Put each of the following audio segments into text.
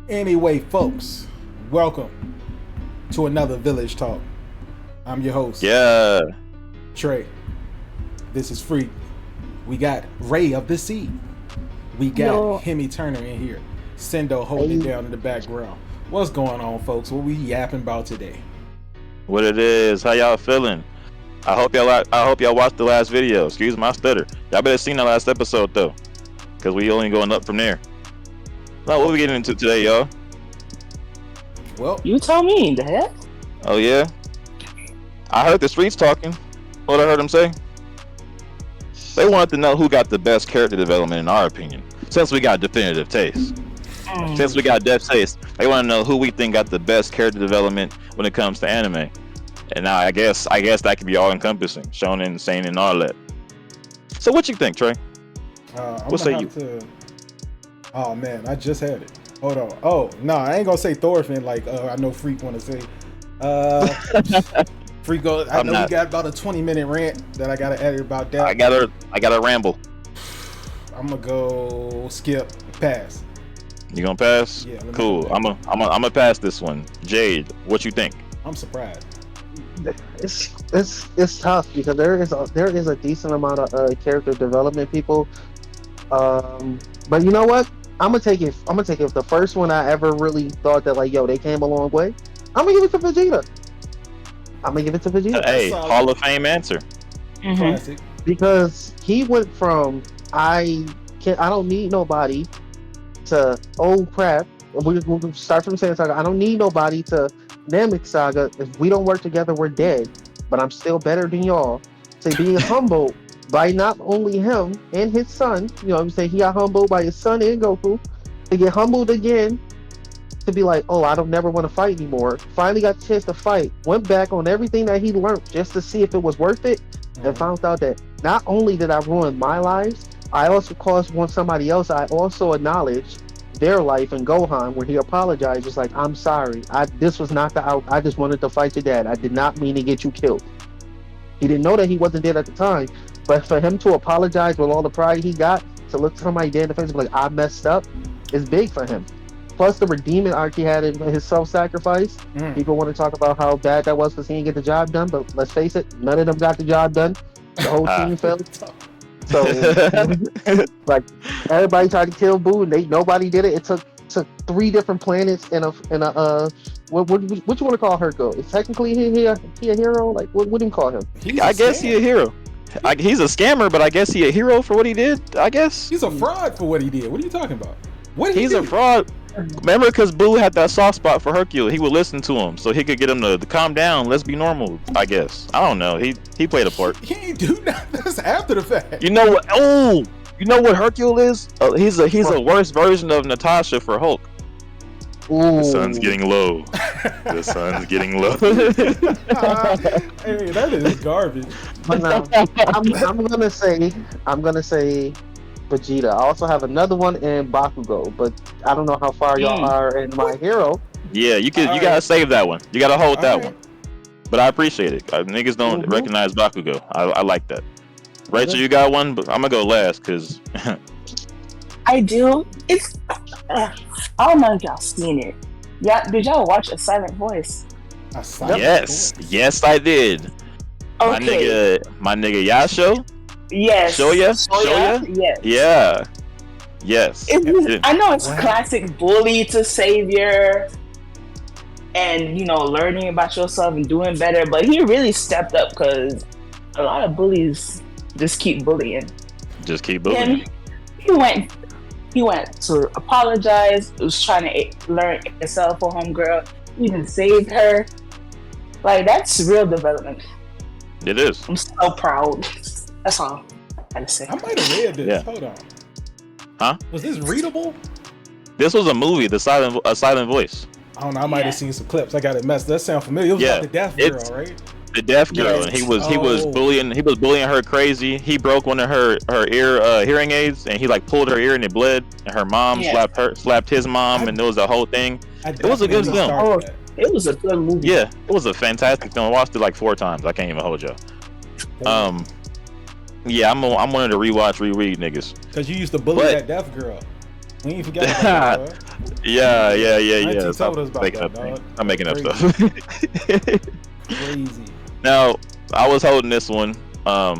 Anyway, folks, welcome to another Village Talk. I'm your host, Yeah. Trey. This is Freak. We got Ray of the Sea. We got Hemi Turner in here. Sendo holding it down in the background. What's going on, folks? What we yapping about today? What it is? How y'all feeling? I hope y'all watched the last video. Excuse my stutter. Y'all better seen the last episode though, cause we only going up from there. Now, what we getting into today, y'all? Well, you tell me. The heck? Oh yeah. I heard the streets talking. What I heard them say? They wanted to know who got the best character development in our opinion. Since we got definitive taste. Since we got depth taste, they want to know who we think got the best character development when it comes to anime. And now I guess that could be all encompassing, shonen, seinen, all that. So what you think, Trey? What say you? Oh man, I just had it. Hold on. Oh no, I ain't gonna say Thorfinn like I know Freak want to say. Freak, I know we got about a 20-minute rant that I gotta edit about that. I gotta ramble. I'm gonna go skip pass. You gonna pass? Yeah. Cool. I'm gonna pass this one. Jade, what you think? I'm surprised. It's tough because there is a decent amount of character development people. But you know what? I'm gonna take it. The first one I ever really thought that like, yo, they came a long way. I'm gonna give it to Vegeta. Hey, Hall of Fame answer. Classic. Because he went from I don't need nobody to oh crap. We'll start from Saiyan Saga. I don't need nobody to Namek Saga. If we don't work together, we're dead. But I'm still better than y'all. So being humbled by not only him and his son, you know what I'm saying? He got humbled by his son and Goku. To get humbled again, to be like, oh, I don't never want to fight anymore. Finally got the chance to fight. Went back on everything that he learned just to see if it was worth it. And found out that not only did I ruin my lives, I also caused somebody else. I also acknowledged their life in Gohan, where he apologized, just like, I'm sorry. This was not the out. I just wanted to fight your dad. I did not mean to get you killed. He didn't know that he wasn't dead at the time, but for him to apologize with all the pride he got, to look somebody dead in the face and be like, I messed up, is big for him. Plus the redeeming arc he had in his self-sacrifice. People want to talk about how bad that was because he didn't get the job done, but let's face it, none of them got the job done. The whole team failed. So, like, everybody tried to kill Boo, and nobody did it. It took 3 different planets and a what you want to call Hercule? Is technically he a hero? Like, what do you call him? I guess he a hero. He's a scammer, but I guess he a hero for what he did. I guess he's a fraud for what he did. What are you talking about? He's a fraud. Remember, because Boo had that soft spot for Hercule, he would listen to him so he could get him to calm down. Let's be normal. I guess. I don't know. He played a part. He ain't do nothing. That's after the fact. You know what? Oh, you know what Hercule is? He's a worse version of Natasha for Hulk. Ooh. The sun's getting low. The sun's getting low. Hey, that is garbage. But no, I'm gonna say Vegeta. I also have another one in Bakugo, but I don't know how far y'all are in My Hero. Yeah, you gotta save that one. You gotta hold that one. But I appreciate it. Niggas don't recognize Bakugo. I like that. Rachel, you got one, but I'm gonna go last because I do. It's I don't know if y'all seen it. Yeah, did y'all watch A Silent Voice? Yes, I did. Okay. My nigga Yasho. Yes. Shoya? Yes. Yes. I know it's classic bully to savior and, learning about yourself and doing better, but he really stepped up because a lot of bullies just keep bullying. And he went to apologize. He was trying to learn himself for homegirl. He even saved her. Like, that's real development. It is. I'm so proud. That's all I gotta say. I might have read this. Yeah. Hold on. Huh? Was this readable? This was a movie, A Silent Voice. I don't know. I might have seen some clips. I got it messed. That sound familiar. It was about the deaf girl, right? The deaf girl, and he was bullying her crazy. He broke one of her ear hearing aids, and he like pulled her ear and it bled. And her mom slapped his mom, and there was a whole thing. It was a good film. It was a good movie. Yeah, it was a fantastic film. I watched it like 4 times. I can't even hold y'all. Yeah, I'm one of the reread niggas. Because you used to bully that deaf girl. We ain't forgot about that, bro. Yeah. Auntie Stop told us about making that, up dog. things. I'm making up Crazy. stuff. Crazy. Now, I was holding this one. I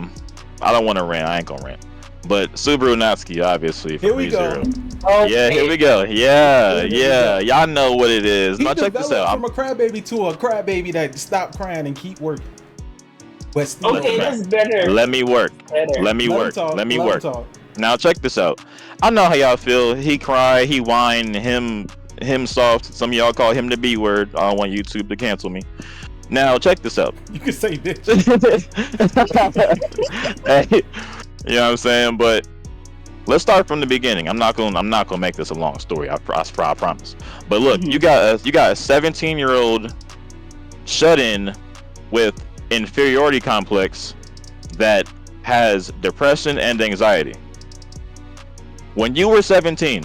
don't want to rant. I ain't gonna rant. But Subaru Natsuki, obviously, Here from we go. ReZero. Okay. Yeah, here we go. Yeah, Here we yeah. go. Y'all know what it is. He Now check this developed out. from a crybaby to a crybaby that stopped crying and keep working. But still, Okay, that's better. Let me work. Better. Let me Let him work. talk. Let me Let him work. talk. Now check this out. I know how y'all feel. He cry, he whine, him soft. Some of y'all call him the B word. I don't want YouTube to cancel me. Now check this out. You can say bitch. Hey, you know what I'm saying? But let's start from the beginning. I'm not gonna make this a long story. I promise. But look, you got a 17-year-old shut in with inferiority complex that has depression and anxiety. When you were 17,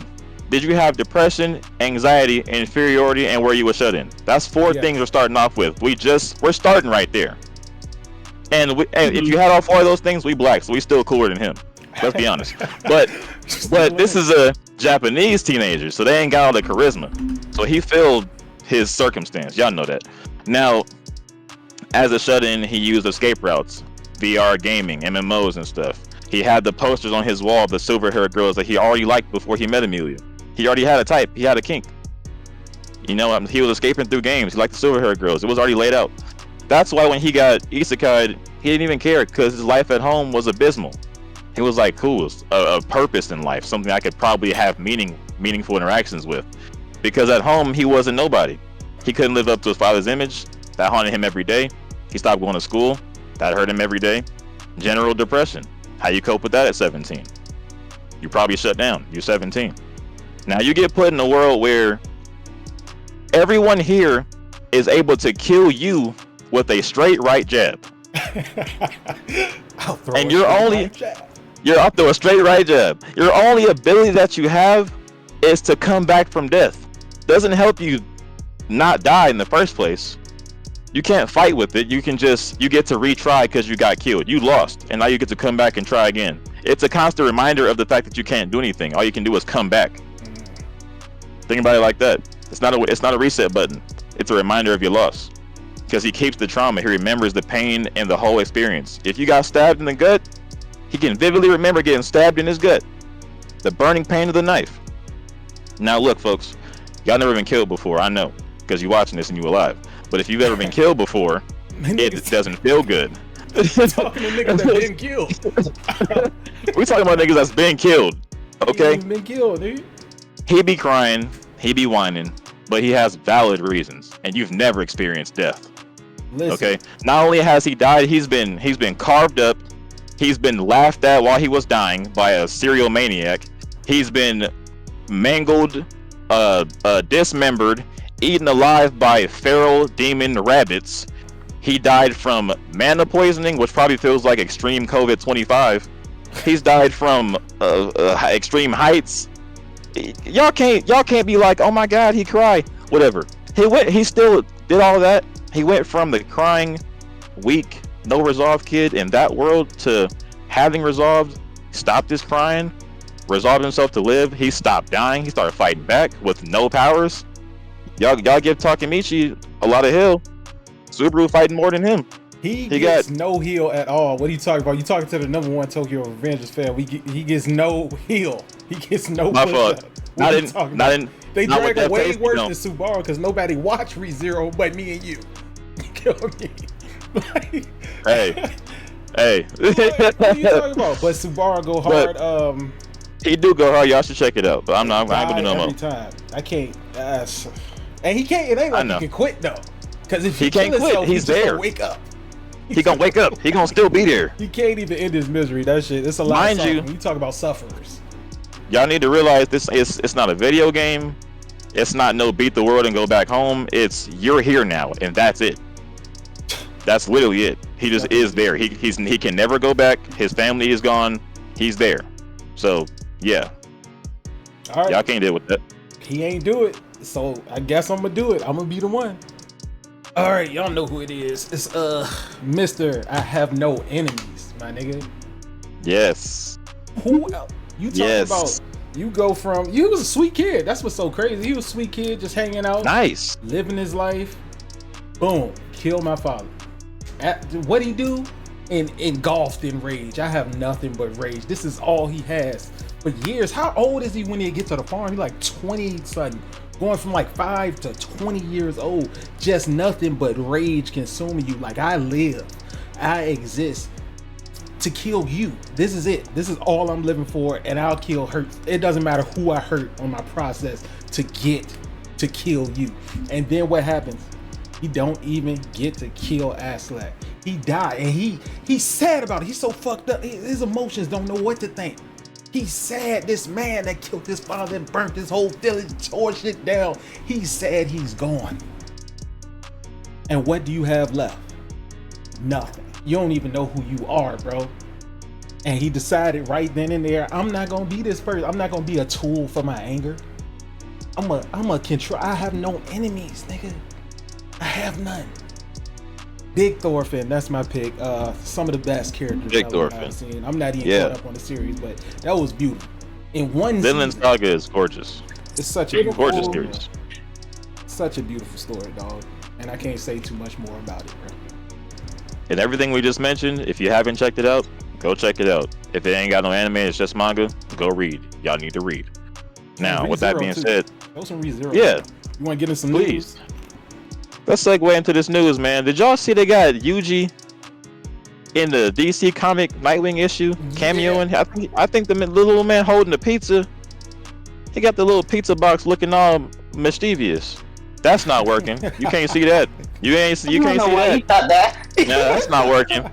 did you have depression, anxiety, inferiority, and where you were shut in? That's four things we're starting off with. We're starting right there. And if you had all four of those things, we black, so we still cooler than him. Let's be honest. But this is a Japanese teenager, so they ain't got all the charisma. So he filled his circumstance. Y'all know that. Now, as a shut-in, he used escape routes, VR gaming, MMOs and stuff. He had the posters on his wall of the silver-haired girls that he already liked before he met Amelia. He already had a type. He had a kink. You know, he was escaping through games. He liked the silver-haired girls. It was already laid out. That's why when he got isekai'd, he didn't even care because his life at home was abysmal. He was like, cool, a purpose in life, something I could probably have meaningful interactions with. Because at home, he wasn't nobody. He couldn't live up to his father's image. That haunted him every day. He stopped going to school. That hurt him every day. General depression. How you cope with that at 17? You probably shut down. You're 17. Now you get put in a world where everyone here is able to kill you with a straight right jab. I'll throw And I'll throw a straight right jab. Your only ability that you have is to come back from death. Doesn't help you not die in the first place. You can't fight with it. You get to retry because you got killed. You lost, and now you get to come back and try again. It's a constant reminder of the fact that you can't do anything. All you can do is come back. Think about it like that. It's not a reset button. It's a reminder of your loss. Because he keeps the trauma. He remembers the pain and the whole experience. If you got stabbed in the gut, he can vividly remember getting stabbed in his gut. The burning pain of the knife. Now look, folks, y'all never been killed before. I know, because you're watching this and you alive. But if you've ever been killed before, it doesn't feel good. Talking to niggas that been killed. We talking about niggas that's been killed. Okay? He been killed, dude. He be crying, he be whining, but he has valid reasons, and you've never experienced death. Listen. Okay? Not only has he died, he's been carved up, he's been laughed at while he was dying by a serial maniac. He's been mangled, dismembered, eaten alive by feral demon rabbits. He died from mana poisoning, which probably feels like extreme COVID-25. He's died from extreme heights. Y'all can't be like, oh my god, he cried. Whatever. He still did all of that. He went from the crying, weak, no resolve kid in that world to having resolved, stopped his crying, resolved himself to live. He stopped dying. He started fighting back with no powers. Y'all give Takemichi a lot of heal. Subaru fighting more than him. He gets no heal at all. What are you talking about? You talking to the #1 Tokyo Revengers fan. He gets no heal. He gets no push-up. They drag him way worse than Subaru because nobody watched ReZero but me and you. You kill me. Hey. What are you talking about? But Subaru go hard. He do go hard. Y'all should check it out. But I'm not gonna do no more. Every time. I can't. And he can't. It ain't like he can quit though. Because if he can't quit, he's there. Gonna wake up. He gonna wake up. He gonna still be there. He can't even end his misery. That shit. It's a lot. Mind you, when you talk about sufferers. Y'all need to realize it's not a video game. It's not no beat the world and go back home. It's you're here now and that's it. That's literally it. He just is there. He can never go back. His family is gone. He's there. So yeah. All right. Y'all can't deal with that. He ain't do it. So I guess I'm gonna do it. I'm gonna be the one. All right, y'all know who it is. It's Mr. I Have No Enemies, my nigga. Yes. Who else? You talking about You go from you was a sweet kid. That's what's so crazy. He was a sweet kid, just hanging out, Nice. living his life. Boom, kill my father. What he do? Engulfed in rage. I have nothing but rage. This is all he has for years. How old is he when he gets to the farm? He's like 20 something, going from like 5 to 20 years old. Just nothing but rage consuming you. Like, I live, I exist to kill you. This is it. This is all I'm living for, and I'll kill hurt. It doesn't matter who I hurt on my process to get to kill you. And then what happens? He don't even get to kill Azula. He died, and he's sad about it. He's so fucked up. His emotions don't know what to think. He's sad. This man that killed his father and burnt his whole village, tore shit down. He's sad. He's gone. And what do you have left? Nothing. You don't even know who you are, bro. And he decided right then and there, I'm not gonna be this person. I'm not gonna be a tool for my anger. I'm a control. I have no enemies, nigga. I have none. Big Thorfinn, that's my pick. Some of the best characters Big Thorfinn. I've seen. I'm not even caught up on the series, but that was beautiful. In one Vinland season, Saga is gorgeous. it's such a Gorgeous beautiful, series. such a beautiful story, dog. And I can't say too much more about it, bro. And everything we just mentioned, if you haven't checked it out, go check it out. If it ain't got no anime, it's just manga, go read. Y'all need to read. Now, with that being said, those some ReZero. yeah, You want to get in some please. news? Let's segue into this news, man. Did y'all see they got Yuji in the DC comic Nightwing issue cameoing? I think the little man holding the pizza. He got the little pizza box looking all mischievous. That's not working. You can't see that. You can't see that. You thought that. Yeah, that's not working.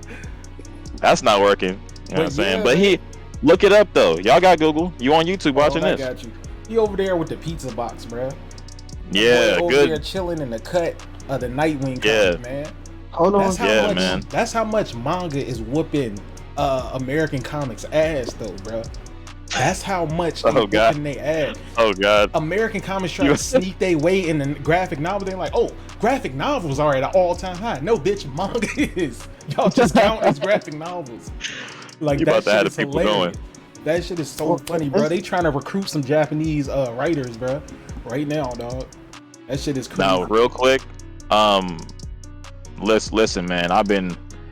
That's not working. You know what I'm saying? Yeah, But he look it up though. Y'all got Google. You on YouTube watching I this? got you. He over there with the pizza box, bro. Yeah, over good. there chilling in the cut of the Nightwing Yeah. comic, man. Hold on. That's how Yeah, much, man. That's how much manga is whooping American comics ass, though, bro. That's how much they God. whooping their ass. Oh God. American comics trying to sneak their way in the graphic novel. They're like, oh, graphic novels are at an all-time high. No, bitch, manga is. Y'all just count as graphic novels. Like, You that about to shit have is the people hilarious. That shit is so funny, bro. They trying to recruit some Japanese writers, bro. Right now, dog. That shit is crazy. Now, real quick, listen, man.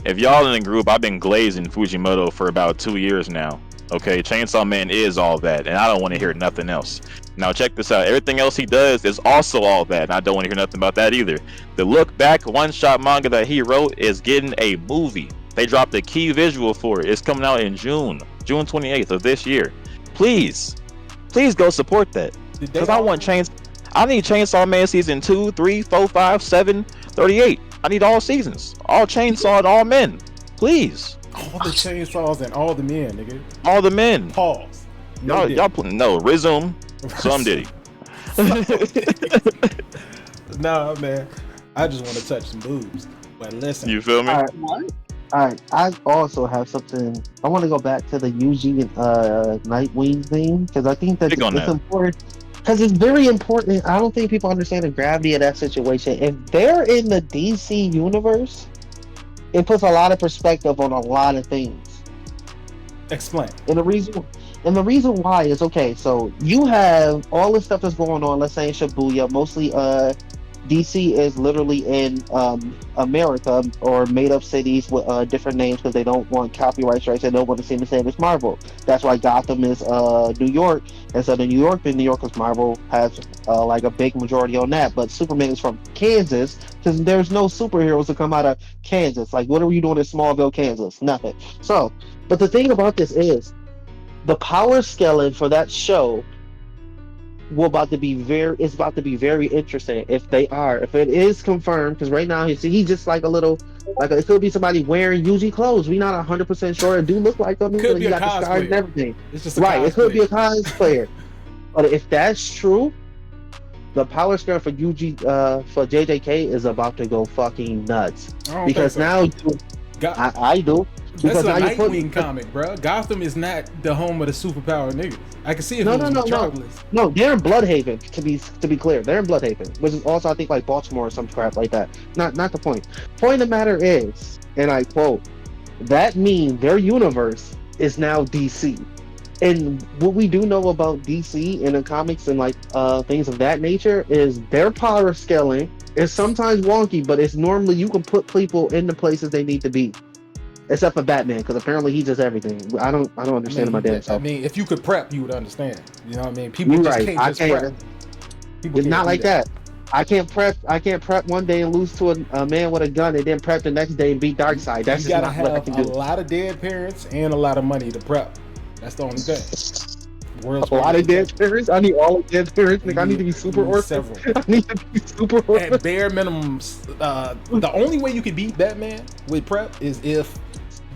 If y'all in the group, I've been glazing Fujimoto for about 2 years now. Okay, Chainsaw Man is all that, and I don't want to hear nothing else. Now, check this out. Everything else he does is also all that, and I don't want to hear nothing about that either. The Look Back one-shot manga that he wrote is getting a movie. They dropped a key visual for it. It's coming out in June 28th of this year. Please go support that. Because I need Chainsaw Man season 2, 3, 4, 5, 7, 38. I need all seasons. All Chainsaw and all men. Please. All the chainsaws and all the men, nigga. All the men. Pause. Resume. Some diddy. Nah, man. I just want to touch some boobs. But listen. You feel me? All right, I also have something. I want to go back to the Yuji and Nightwing thing because I think that it's important. Because it's very important. I don't think people understand the gravity of that situation. If they're in the DC universe, it puts a lot of perspective on a lot of things. Explain. And the reason why is, okay, so you have all this stuff that's going on, let's say in Shibuya, mostly DC is literally in America or made up cities with different names because they don't want copyright strikes. They don't want to seem the same as Marvel. That's why Gotham is New York instead of New York being New York, because Marvel has like a big majority on that. But Superman is from Kansas because there's no superheroes that come out of Kansas. Like, what are you doing in Smallville, Kansas? Nothing. So, but the thing about this is the power scaling for that show it's about to be very interesting if it is confirmed, because right now he's just like it could be somebody wearing Yuji clothes. We're not 100% sure. It do look like them. Could be a got the scars and cosplayer. everything. It's just a Right, it could be a cosplayer. cosplayer. But if that's true, the power scale for Yuji for JJK is about to go fucking nuts. I don't Because think so. now I do. That's Because a now you're Nightwing putting comic, bro. Gotham is not the home of the superpower niggas. I can see if No, it was no. Metropolis. No, they're in Bloodhaven, to be clear. They're in Bloodhaven, which is also, I think, like Baltimore or some crap like that. Not the point. Point of the matter is, and I quote, that means their universe is now DC. And what we do know about DC and the comics and like things of that nature is their power scaling is sometimes wonky, but it's normally you can put people in the places they need to be. Except for Batman, because apparently he does everything. I don't understand my damn I self. mean, if you could prep, you would understand. You know what I mean? People You're just right. can't I just prep. can't. People It's can't not do like that. I can't prep. I can't prep one day and lose to a man with a gun, and then prep the next day and beat Darkseid. That's You just gotta not what I have can a do. lot of dead parents and a lot of money to prep. That's the only thing. World's A lot of greatest dead example. parents. I need all of dead parents. Like, I need to be You super need orphan. several. I need to be super orphan. At bare minimum, the only way you can beat Batman with prep is if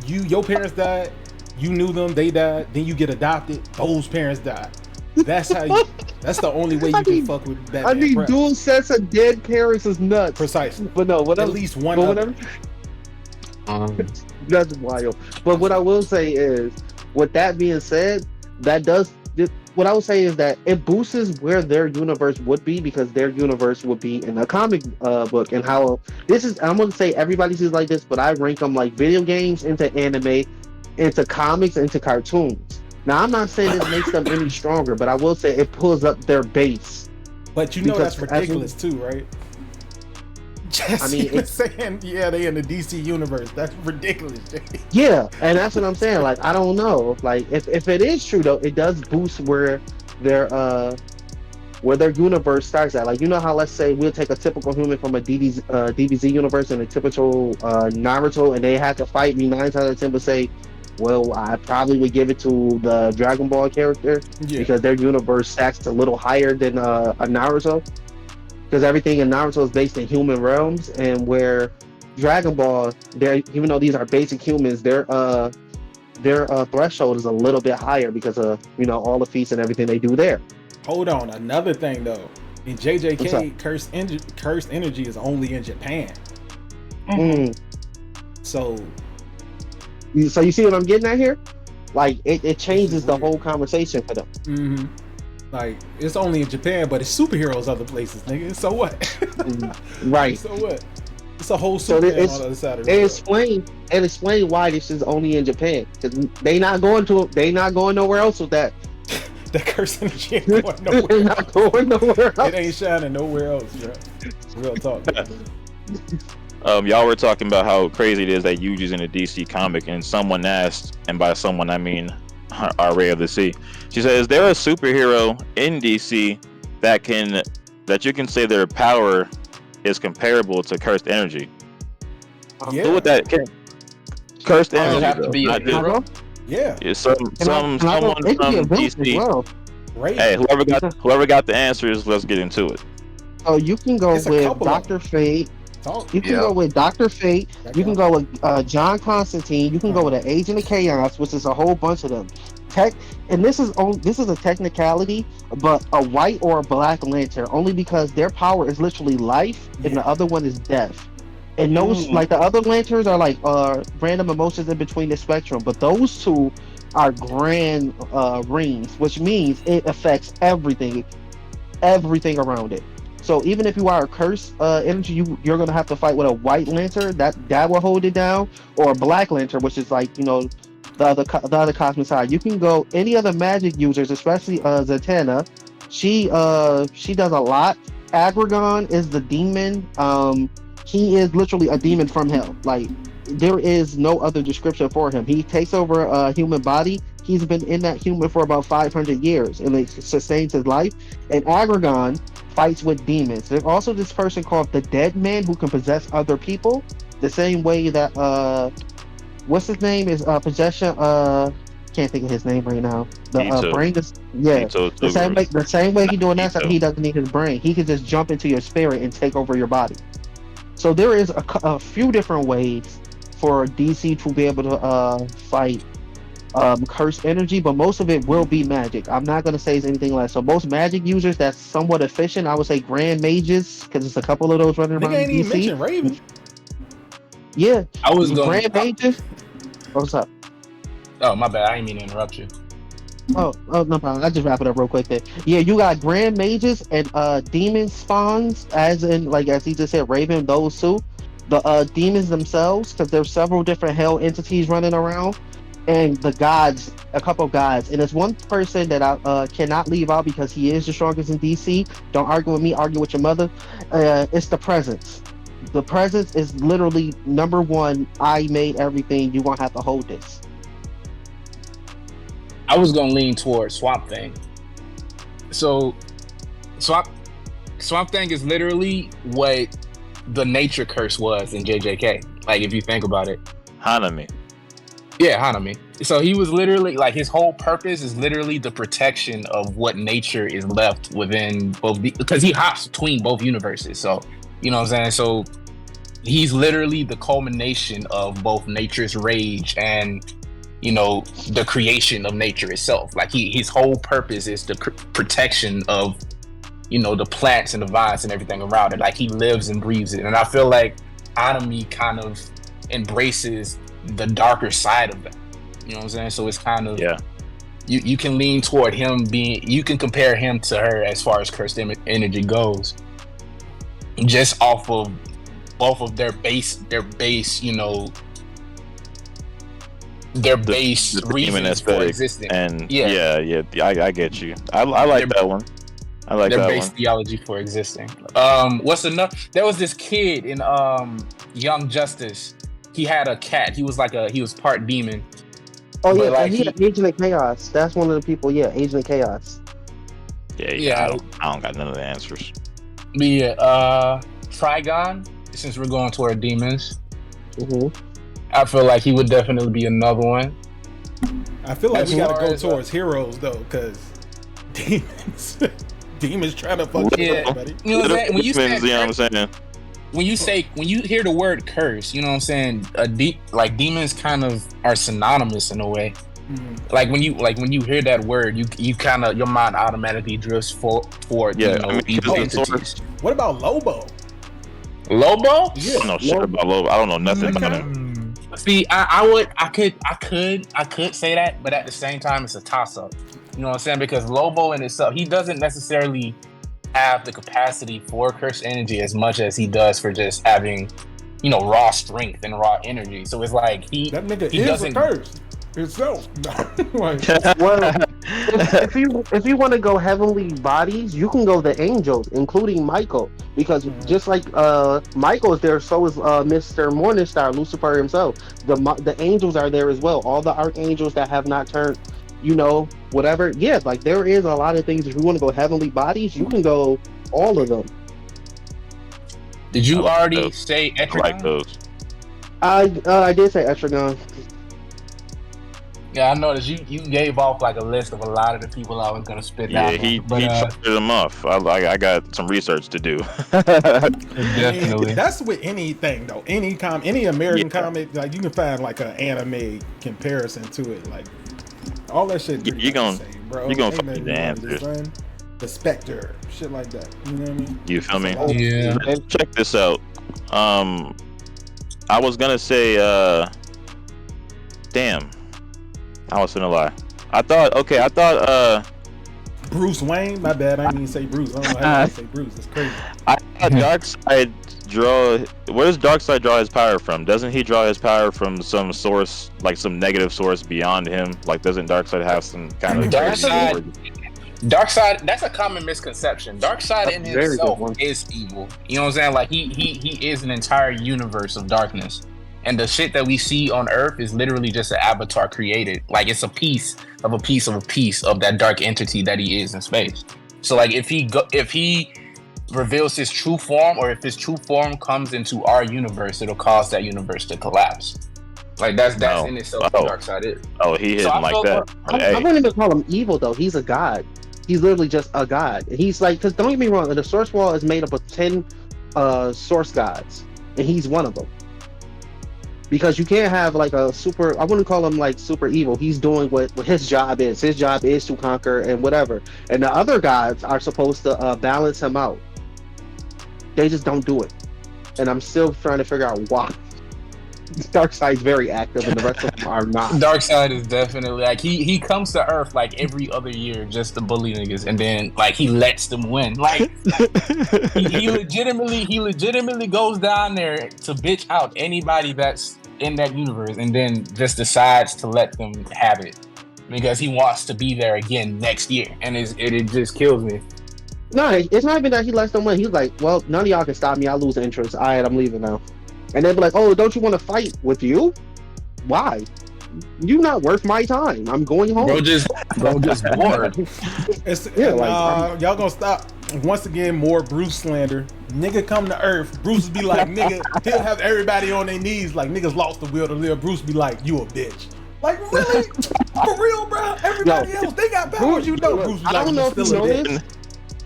your parents died, you knew them, they died, then you get adopted, those parents died. That's how you. That's the only way you can fuck with Batman. I need prep. dual sets of dead parents is nuts. Precisely. But no, whatever. At least one. But Other. whatever. That's wild. But what I will say is, with that being said, that does. What I would say is that it boosts where their universe would be because their universe would be in a comic book and how this is. I'm gonna say everybody sees like this, but I rank them like video games into anime, into comics, into cartoons. Now I'm not saying this makes them any stronger, but I will say it pulls up their base. But you know Because that's ridiculous too, right? Just I mean, even saying, yeah, they in the DC universe. That's ridiculous. Yeah, and that's what I'm saying. Like, I don't know. Like, if it is true though, it does boost where their universe starts at. Like, you know how let's say we'll take a typical human from a DBZ universe and a typical Naruto, and they have to fight me 9 times out of 10, but say, well, I probably would give it to the Dragon Ball character because their universe stacks a little higher than a Naruto. Because everything in Naruto is based in human realms, and where Dragon Ball, even though these are basic humans, their threshold is a little bit higher because of all the feats and everything they do there. Hold on, another thing though. In JJK, cursed energy is only in Japan. Mm. So you see what I'm getting at here? Like it changes the whole conversation for them. Mm-hmm. Like it's only in Japan, but it's superheroes other places, nigga. So what? Right. So what? It's a whole superhero on the other side of the world. Explain why this is only in Japan because they not going nowhere else with that. The curse energy ain't going nowhere. They're not going nowhere else. It ain't shining nowhere else, bro. Real talk. Y'all were talking about how crazy it is that Yuji's in a DC comic, and someone asked, and by someone I mean our Ray of the Sea. She said, "Is there a superhero in DC that you can say their power is comparable to cursed energy?" Yeah. Who would that? Cursed Does energy it have to be a hero? Yeah. Someone from DC. Well. Hey, whoever got the answers, let's get into it. Oh, you can go with Dr. Fate. You can go with Dr. Fate. You can go with John Constantine. You can go with an Agent of Chaos, which is a whole bunch of them. And this is a technicality, but a white or a black lantern, only because their power is literally life, and the other one is death. And those, like the other lanterns, are like random emotions in between the spectrum, but those two are grand rings, which means it affects everything around it. So even if you are a cursed energy, you're gonna have to fight with a white lantern that will hold it down, or a black lantern, which is like the other cosmic side. You can go any other magic users, especially Zatanna. She does a lot. Agragon is the demon. He is literally a demon from hell. Like there is no other description for him. He takes over a human body. He's been in that human for about 500 years, and it sustains his life. And Agragon fights with demons. There's also this person called the Dead Man who can possess other people, the same way that what's his name is possession. Can't think of his name right now. The brain is the same way he doing that stuff. He doesn't need his brain. He can just jump into your spirit and take over your body. So there is a few different ways for DC to be able to fight cursed energy, but most of it will be magic. I'm not going to say it's anything less. So most magic users that's somewhat efficient, I would say grand mages, because there's a couple of those running around ain't DC. Even mention Raven. Yeah, I was going grand mages. What's up? Oh, my bad. I didn't mean to interrupt you. Oh, no problem. I'll just wrap it up real quick there. Yeah, you got grand mages and demon spawns, as he just said, Raven, those two. The demons themselves, because there's several different hell entities running around. and the gods, a couple gods, and there's one person that I cannot leave out because he is the strongest in DC. Don't argue with me, argue with your mother. It's the presence. The presence is literally number one. I made everything. You won't have to hold this. I was gonna lean towards Swamp Thing. So, Swamp Thing is literally what the nature curse was in JJK. Like, if you think about it, Hanami. Yeah, Hanami. So he was literally like, his whole purpose is literally the protection of what nature is left within both, because he hops between both universes. So, you know what I'm saying? So he's literally the culmination of both nature's rage and, you know, the creation of nature itself. Like his whole purpose is the protection of, you know, the plants and the vines and everything around it. Like he lives and breathes it. And I feel like Hanami kind of embraces the darker side of that. You know what I'm saying? So it's kind of, you can lean toward him being, you can compare him to her as far as cursed energy goes, just off of both of their base, you know, their base the reasons for existing. And I get you. I like that one. I like their that base one. theology for existing. What's enough? There was this kid in Young Justice. He had a cat. He was part demon. Oh yeah, like, he had Agent of Chaos. That's one of the people. Yeah, Agent of Chaos. Yeah. I don't got none of the answers. But Trigon. Since we're going toward demons, I feel like he would definitely be another one. I feel like we gotta go towards heroes though, because demons trying to fuck you up, buddy. You know what I'm saying? When you say, you know what I'm saying? When you hear the word curse, you know what I'm saying? Like demons kind of are synonymous in a way. Like when you hear that word, you kind of, your mind automatically drifts for evil entities. What about Lobo? Lobo? Yeah. I don't know shit about Lobo. I don't know nothing about him. See, I could say that, but at the same time, it's a toss up. You know what I'm saying? Because Lobo in itself, he doesn't necessarily have the capacity for cursed energy as much as he does for just having, you know, raw strength and raw energy. So it's like he doesn't curse itself. Well, if you want to go heavenly bodies, you can go the angels, including Michael, because just like Michael is there, so is Mr. Morningstar, Lucifer himself. The angels are there as well. All the archangels that have not turned, you know, whatever. Yeah, like there is a lot of things. If you want to go heavenly bodies, you can go all of them. Did you already say Etrigan? I like those. I did say Etrigan. Yeah, I noticed you gave off like a list of a lot of the people I was gonna spit down. Yeah, he checked them off. I got some research to do. Definitely. That's with anything though. Any American comic, like you can find like an anime comparison to it. Like all that shit. You're gonna find the answers. The Spectre, shit like that. You know what I mean? You feel me? Yeah. Check this out. I was gonna say, damn. I was gonna lie. I thought Bruce Wayne. My bad. I didn't even say Bruce. I don't know how to say Bruce. It's crazy. I thought Darkseid draw. Where does Darkseid draw his power from? Doesn't he draw his power from some source, like some negative source beyond him? Like, doesn't Darkseid have some kind of Darkseid? That's a common misconception. Darkseid in himself is evil. You know what I'm saying? Like he is an entire universe of darkness. And the shit that we see on Earth is literally just an avatar created. Like it's a piece of that dark entity that he is in space. So like if he reveals his true form, or if his true form comes into our universe, it'll cause that universe to collapse. Like that's in itself what Darkseid is. Oh, he hit him like that. I wouldn't even call him evil though. He's a god. He's literally just a god. He's like, because don't get me wrong, the source wall is made up of 10 source gods, and he's one of them. Because you can't have like a super, I wouldn't call him like super evil. He's doing what his job is. His job is to conquer and whatever. And the other gods are supposed to balance him out. They just don't do it. And I'm still trying to figure out why. Darkseid's very active and the rest of them are not. Darkseid is definitely like he comes to Earth like every other year just to bully niggas, and then like he lets them win. Like he legitimately goes down there to bitch out anybody that's in that universe, and then just decides to let them have it because he wants to be there again next year, and it just kills me. No, it's not even that he lets them win. He's like, well, none of y'all can stop me. I lose interest. All right, I'm leaving now. And they'll be like, oh, don't you want to fight with you? Why? You're not worth my time. I'm going home. Bro, just bored. Y'all gonna stop. Once again, more Bruce slander. Nigga come to Earth. Bruce be like, nigga, he'll have everybody on their knees like niggas lost the will to live. Bruce be like, you a bitch. Like, really? For real, bro? Everybody else, they got powers, you know. Bruce be like, I don't know if you know this.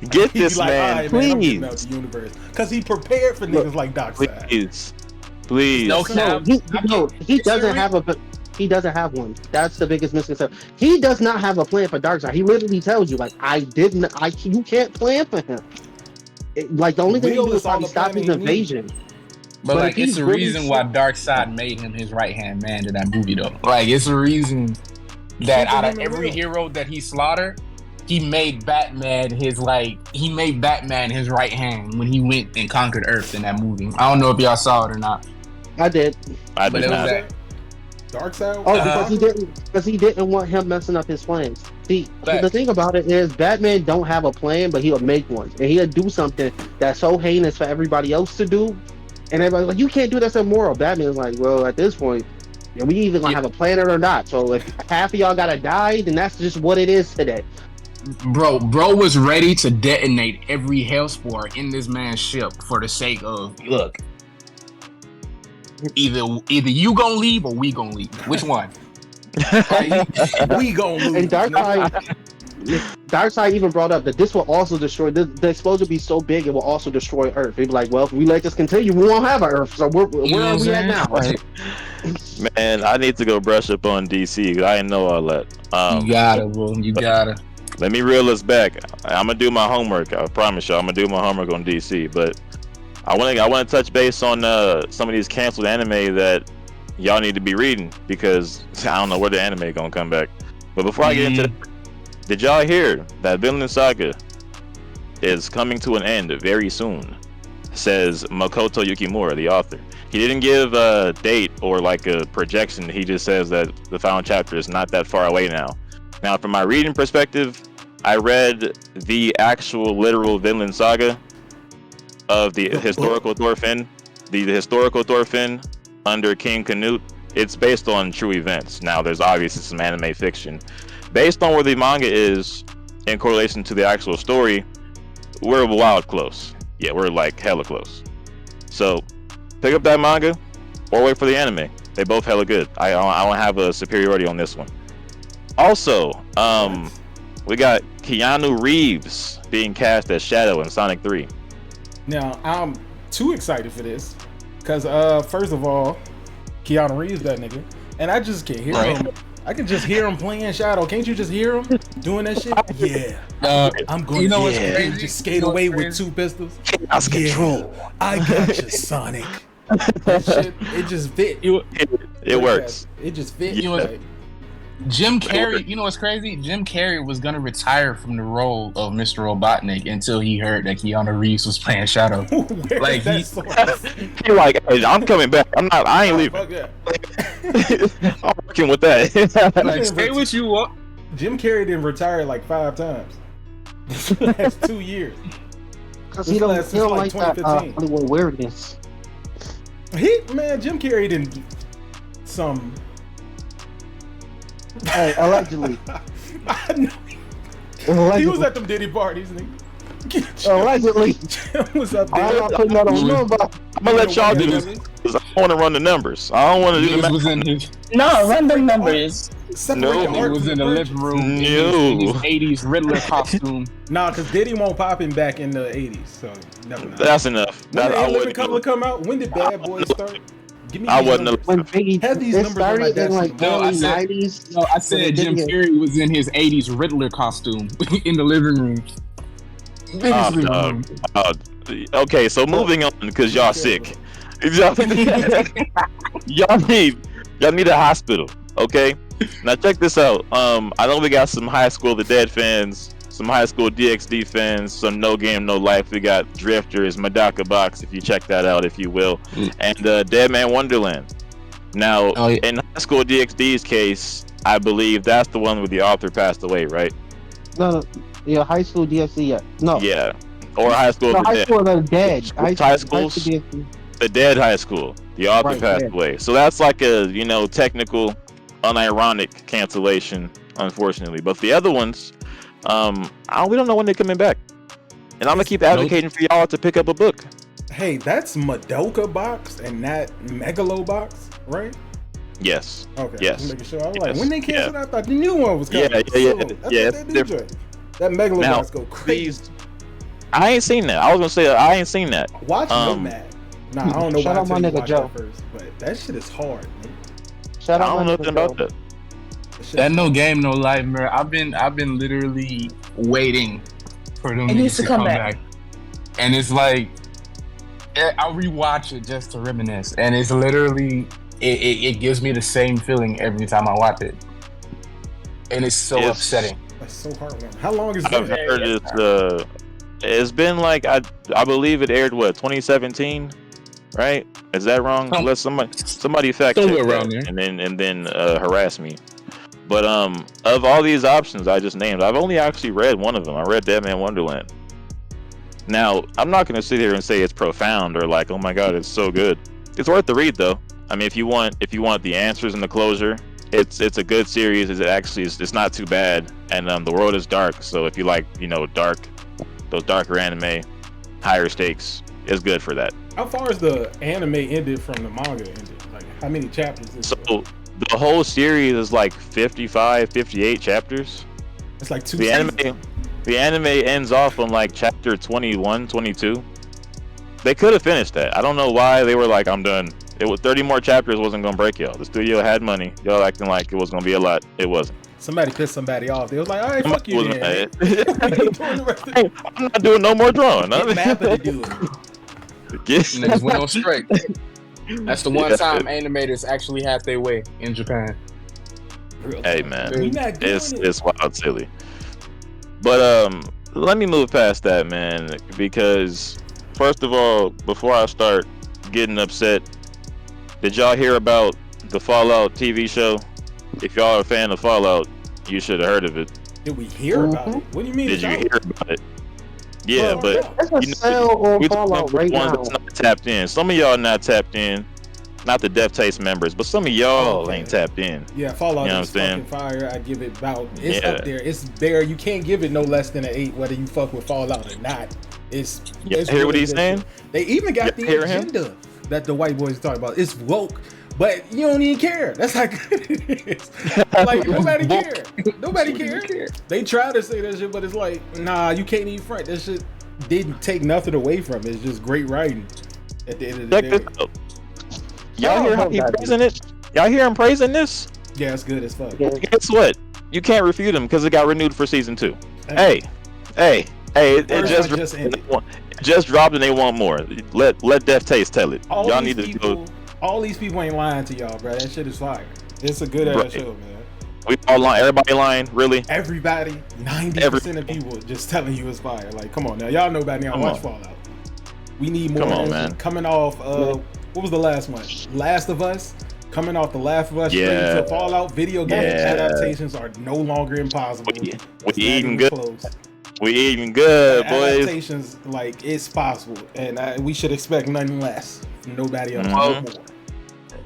Get this like, man, right, please. Man, I'm getting out the universe. Because he prepared for niggas like Darkseid. Please. No, he doesn't have a... He doesn't have one. That's the biggest misconception. He does not have a plan for Darkseid. He literally tells you, like, you can't plan for him. Like, the only thing he do is probably stop his invasion. But like, it's the reason why Darkseid made him his right-hand man in that movie, though. Like, it's the reason that out of every hero that he slaughtered, he made Batman his right hand when he went and conquered Earth in that movie. I don't know if y'all saw it or not. I did. I did not. Darkseid? Because he didn't want him messing up his plans. See, the thing about it is Batman don't have a plan, but he'll make one. And he'll do something that's so heinous for everybody else to do. And everybody's like, you can't do that, that's immoral. Batman's like, well, at this point, we either gonna have a plan or not. So if half of y'all gotta die, then that's just what it is today. Bro was ready to detonate every Hellspore in this man's ship for the sake of, look, either you gonna leave or we gonna leave. Which one? We gonna lose. And Darkseid even brought up that this will also destroy, the explosion will be so big it will also destroy Earth. He'd be like, well, if we let this continue, we won't have an Earth. So where are we at now? Man, I need to go brush up on DC because I didn't know all that. You gotta, bro. You gotta. Let me reel us back. I'm gonna do my homework. I promise y'all, I'm gonna do my homework on DC. But I want to touch base on some of these canceled anime that y'all need to be reading because I don't know where the anime gonna come back. But before I get into that, did y'all hear that Vinland Saga is coming to an end very soon? Says Makoto Yukimura, the author. He didn't give a date or like a projection. He just says that the final chapter is not that far away now. Now, from my reading perspective, I read the actual literal Vinland Saga of the historical Thorfinn. The historical Thorfinn under King Canute. It's based on true events. Now, there's obviously some anime fiction. Based on where the manga is in correlation to the actual story, we're wild close. Yeah, we're like hella close. So, pick up that manga or wait for the anime. They both hella good. I don't have a superiority on this one. Also, we got Keanu Reeves being cast as Shadow in Sonic 3. Now, I'm too excited for this because, first of all, Keanu Reeves, that nigga, and I just can hear him. I can just hear him playing Shadow. Can't you just hear him doing that shit? Yeah. I'm going to what's crazy? Just skate away with 2 pistols. Chaos control. I got you, Sonic. That shit, it just fit. It works. It just fit. You know, Jim Carrey, you know what's crazy? Jim Carrey was gonna retire from the role of Mr. Robotnik until he heard that Keanu Reeves was playing Shadow. Like he like, hey, I'm coming back. I ain't leaving. I'm working with that. Like, stay with you up. Jim Carrey didn't retire like 5 times. The last 2 years. Because he don't like that Hollywood weirdness. Jim Carrey didn't Hey, allegedly. I know. He was at them Diddy parties, nigga. Allegedly. Jim was up there. I'm not putting that on nobody. I'm gonna let y'all do this because I want to run the numbers. I don't want to do the math. No, run the numbers. No, he was in the living room in his 80s Riddler costume. Nah, because Diddy won't pop him back in the 80s, so never mind. That's enough. When did Living Color come out? When did Bad Boys start? Give me I wasn't. When Biggie have these numbers started in like early 90s. No, I said Jim Carrey was in his 80s Riddler costume in the living room. Okay, so moving on because y'all sick. y'all need a hospital. Okay, now check this out. I know we got some High School of the Dead fans, some High School DxD fans, some No Game No Life. We got Drifters, Madaka Box, if you check that out, if you will, and Dead Man Wonderland. Now, in High School DxD's case, I believe that's the one where the author passed away, right? No, yeah, High School DxD, yeah. No. Yeah. Or High School No, of the High Dead. School of the Dead. High Schools, the Dead High School. The author passed away. So that's like a, technical, unironic cancellation, unfortunately. But the other ones, we don't know when they're coming back. And I'm going to keep advocating for y'all to pick up a book. Hey, that's Madoka box and not Megalobox, right? Yes. Okay. Yes. Just making sure. I was like, when they canceled, I thought the new one was coming. Yeah. That's different. That Megalobox go crazy. I ain't seen that. I was gonna say I ain't seen that. Watch Nomad. Nah, I don't know why I my nigga Joe first, but that shit is hard, man. I don't know nothing about that. That No Game No Life, man. I've been literally waiting for them to come back. And it's like I'll rewatch it just to reminisce, and it's literally it gives me the same feeling every time I watch it, and it's so upsetting. That's so heartwarming. How long is I've heard it's been like I believe it aired 2017, right? Is that wrong? Unless somebody fact check that and then harass me. But of all these options I just named, I've only actually read one of them. I read Dead Man Wonderland. Now, I'm not going to sit here and say it's profound or like, oh my god, it's so good. It's worth the read though. I mean, if you want the answers and the closure, it's a good series. It's not too bad, and the world is dark. So if you like, those darker anime, higher stakes, it's good for that. How far is the anime ended from the manga ended? Like, how many chapters is it? So the whole series is like 55, 58 chapters. It's like 2 seasons. The anime ends off on like chapter 21, 22. They could have finished that. I don't know why they were like, I'm done. It was 30 more chapters wasn't gonna break y'all. The studio had money. Y'all acting like it was gonna be a lot. It wasn't. Somebody pissed somebody off. They was like, all right, fuck you then. I'm not doing no more drawing. Get Mappa to do it. Niggas went on straight. That's the one time animators actually had their way in Japan. Hey man, it's wild silly. But let me move past that, man, because first of all, before I start getting upset, did y'all hear about the Fallout TV show? If y'all are a fan of Fallout, you should have heard of it. Did we hear about it? What do you mean? Did you hear about it? Yeah, but we're Fallout right now. That's not tapped in. Some of y'all not tapped in. Not the Death Taste members, but some of y'all ain't tapped in. Yeah, Fallout is fucking fire. I give it about. It's up there. It's there. You can't give it no less than an 8, whether you fuck with Fallout or not. It's hear really what he's saying? They even got the agenda that the white boys talk about. It's woke, but you don't even care. That's how good it is. Like nobody care. Nobody care. They try to say that shit, but it's like, nah, you can't even front. That shit didn't take nothing away from it. It's just great writing. At the end of the day. Y'all hear how he praising it? Y'all hear him praising this? Yeah, it's good as fuck. Guess what? You can't refute him because it got renewed for season 2. Hey, it just dropped and they want more. Let Death Taste tell it. Y'all need to go. All these people ain't lying to y'all, bro. That shit is fire. It's a good ass show, man. We all lying. Everybody lying, really? Everybody, 90% of people just telling you it's fire. Like, come on now, y'all know about now. Watch Fallout. We need more. Come on, man. Coming off. What was the last one? Last of Us. Coming off the Last of Us straight to Fallout. Video game adaptations are no longer impossible. We eating good. We eating good, boys. Adaptations, like, it's possible, and we should expect nothing less from nobody else.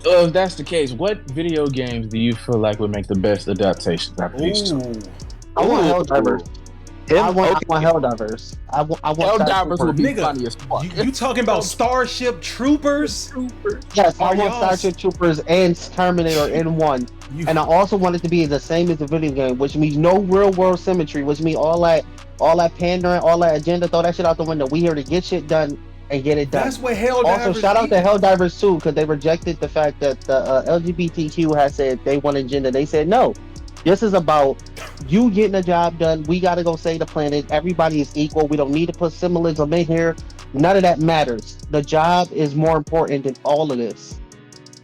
If that's the case, what video games do you feel like would make the best adaptations out of these two? I want Helldivers. I want Helldivers. I want Helldivers would be funny as fuck. You talking about Starship Troopers? Yes, I want Starship Troopers and Terminator in one. And I also want it to be the same as the video game, which means no real world symmetry, which means all that pandering, all that agenda, throw that shit out the window. We here to get shit done and get it done. That's what Helldivers. Also, shout out to Helldivers too, because they rejected the fact that the LGBTQ has said they want agenda. They said no. This is about you getting a job done. We got to go save the planet. Everybody is equal. We don't need to put symbolism in here. None of that matters. The job is more important than all of this.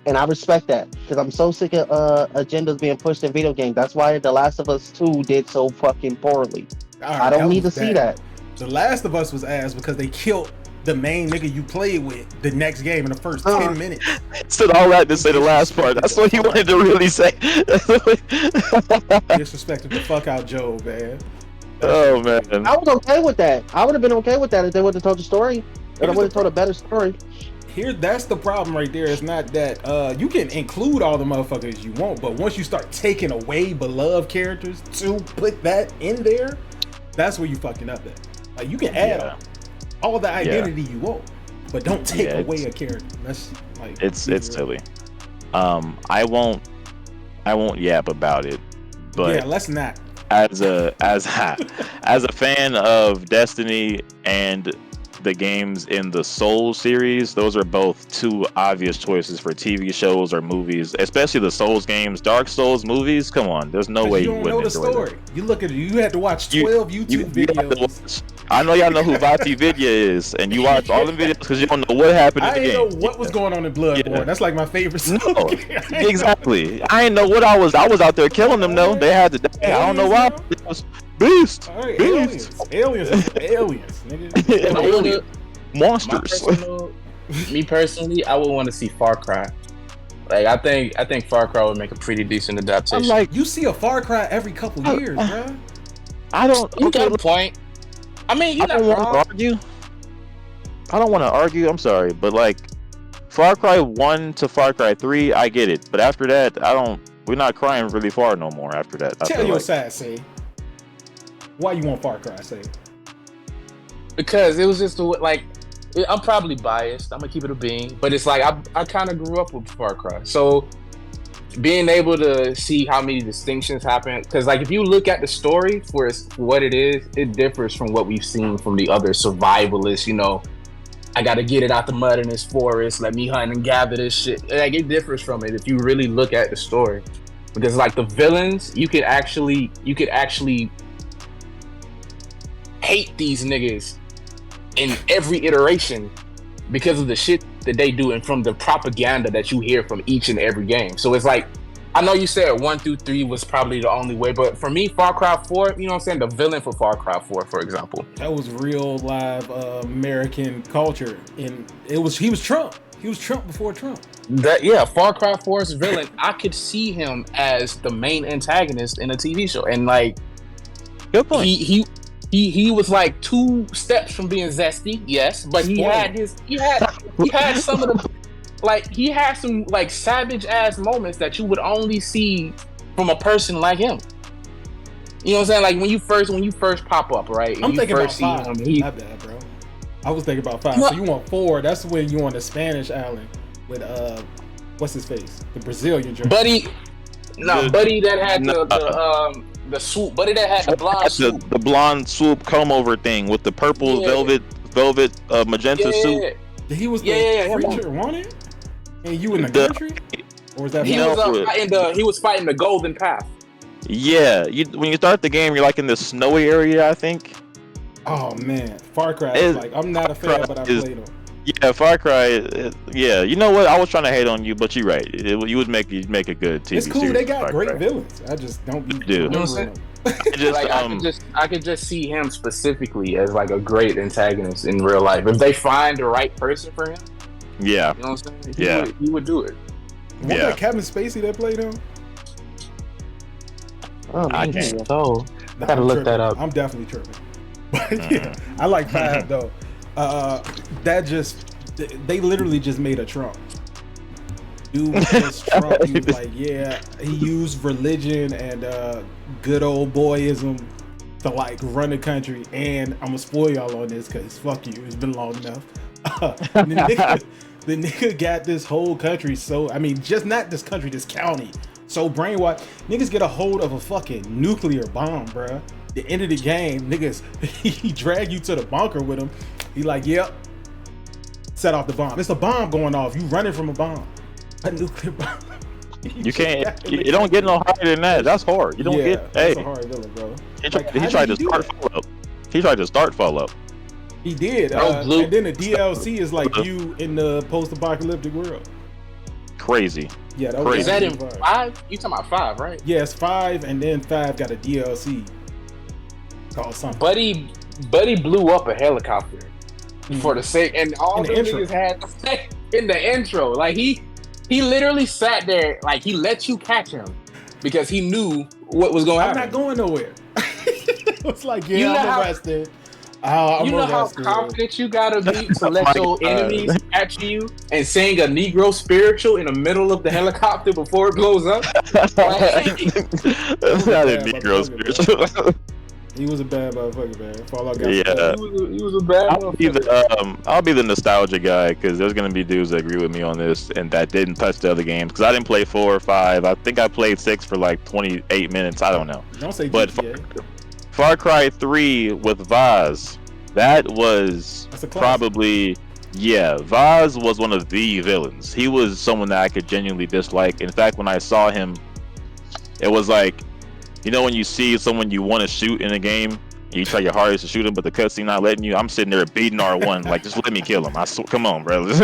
And I respect that because I'm so sick of agendas being pushed in video games. That's why The Last of Us 2 did so fucking poorly. Right, I don't need to see that. The Last of Us was ass because they killed the main nigga you played with the next game in the first 10 minutes. Said all that to say the last part. That's what he wanted to really say. Disrespected the fuck out Joe, man. Oh man, I was okay with that. I would have been okay with that if they would have told the story. But I would have told a better story. That's the problem right there. It's not that you can include all the motherfuckers you want, but once you start taking away beloved characters to put that in there, that's where you fucking up at. Like you can add all the identity you want, but don't take away a character. That's like it's silly. I won't yap about it, but yeah, let's not. As a fan of Destiny and the games in the Souls series, those are both two obvious choices for TV shows or movies, especially the Souls games. Dark Souls movies, come on, there's no way you wouldn't know the enjoy story. that. You look at it, you had to watch 12 YouTube videos. I know y'all know who Vati Vidya is, and you watch all the videos because you don't know what happened in the game. I didn't know what was going on in Bloodborne. That's like my favorite song. No, exactly. I didn't know what I was out there killing them though. They had to die. I don't know why. It was Beast. Right, Beast. Aliens, nigga. Monsters. Me personally, I would want to see Far Cry. Like I think Far Cry would make a pretty decent adaptation. I'm like, you see a Far Cry every couple years, bro. I don't. You got a point. I mean, I don't want to argue. I don't want to argue. I'm sorry, but like Far Cry 1 to Far Cry 3, I get it. But after that, we're not crying really far no more. After that, tell your side, say. Why you want Far Cry, say? Because it was just like. I'm probably biased. I'm gonna keep it a bean, but it's like I kind of grew up with Far Cry, so being able to see how many distinctions happen, because like if you look at the story for what it is, it differs from what we've seen from the other survivalists. You know, I got to get it out the mud in this forest. Let me hunt and gather this shit. Like it differs from it if you really look at the story, because like the villains, you could actually hate these niggas in every iteration because of the shit that they do and from the propaganda that you hear from each and every game. So it's like, I know you said 1 through 3 was probably the only way, but for me, Far Cry 4, you know what I'm saying? The villain for Far Cry 4, for example. That was real live American culture. And he was Trump. He was Trump before Trump. Far Cry 4's villain, I could see him as the main antagonist in a TV show. And like, good point. He was like 2 steps from being zesty, yes, but he had some of the, like he had some like savage ass moments that you would only see from a person like him. You know what I'm saying? Like when you first pop up, right? I'm thinking about 5. My bad, bro. I was thinking about 5. So you want 4? That's when you on the Spanish island with what's his face? The Brazilian jerk. Buddy that had the swoop, buddy that had the blonde swoop. The blonde swoop comb over thing with the purple velvet magenta suit. He was the preacher, wasn't it? And you in the country? Or was that he was fighting the Golden Path. Yeah, when you start the game, you're like in this snowy area, I think. Oh man, Far Cry is like, I'm not a fan, but I played them. Yeah, Far Cry. Yeah, you know what? I was trying to hate on you, but you're right. You would make a good TV series. It's cool. They got great villains. I just don't be. You know what I'm saying? I could just see him specifically as like a great antagonist in real life if they find the right person for him. Yeah, you know what I'm saying? He would do it. Wasn't that Kevin Spacey that played him? Oh, I can't. So I gotta look that up. I'm definitely tripping. But yeah, I like 5 though. They literally just made a Trump. Dude was just Trump. He was like, yeah, he used religion and good old boyism to like run the country. And I'm gonna spoil y'all on this because fuck you, it's been long enough. The nigga got this whole country, so I mean, just not this country, this county. So brainwashed, niggas get a hold of a fucking nuclear bomb, bruh. The end of the game, niggas, he drag you to the bunker with him. He like, yep, set off the bomb. It's a bomb going off. You running from a bomb, a nuclear bomb. You can't. You don't get no higher than that. That's hard. You don't get. That's a hard villain, bro. He tried to start Fallout. He tried to start Fallout. He did. And then the DLC is like you in the post-apocalyptic world. Crazy. Yeah, that crazy. Is that in 5? You talking about 5, right? Yeah, it's 5, and then 5 got a DLC called something. Buddy blew up a helicopter. for the sake, and all In the the intro. niggas had to say in the intro. Like he literally sat there, like he let you catch him because he knew what was going to I'm happen. not going nowhere. It's like, You know I'm how- arrested. I'm You know how arrested. confident you gotta be to let my your God. enemies capture you and sing a Negro spiritual in the middle of the helicopter before it blows up? That's not a bad Negro motherfucker, spiritual. He was a bad motherfucker, man. For all I got Yeah. He was a bad motherfucker. I'll be the nostalgia guy because there's gonna be dudes that agree with me on this and that didn't touch the other games because I didn't play 4 or 5. I think I played 6 for like 28 minutes. I don't know. Don't say But GTA. Far Cry 3 with Vaz, that was That's a classic. probably Vaz was one of the villains. He was someone that I could genuinely dislike. In fact, when I saw him, it was like, you know, when you see someone you want to shoot in a game, and you try your hardest to shoot him, but the cutscene not letting you. I'm sitting there beating R1, like, just let me kill him. Come on, bro. Vaz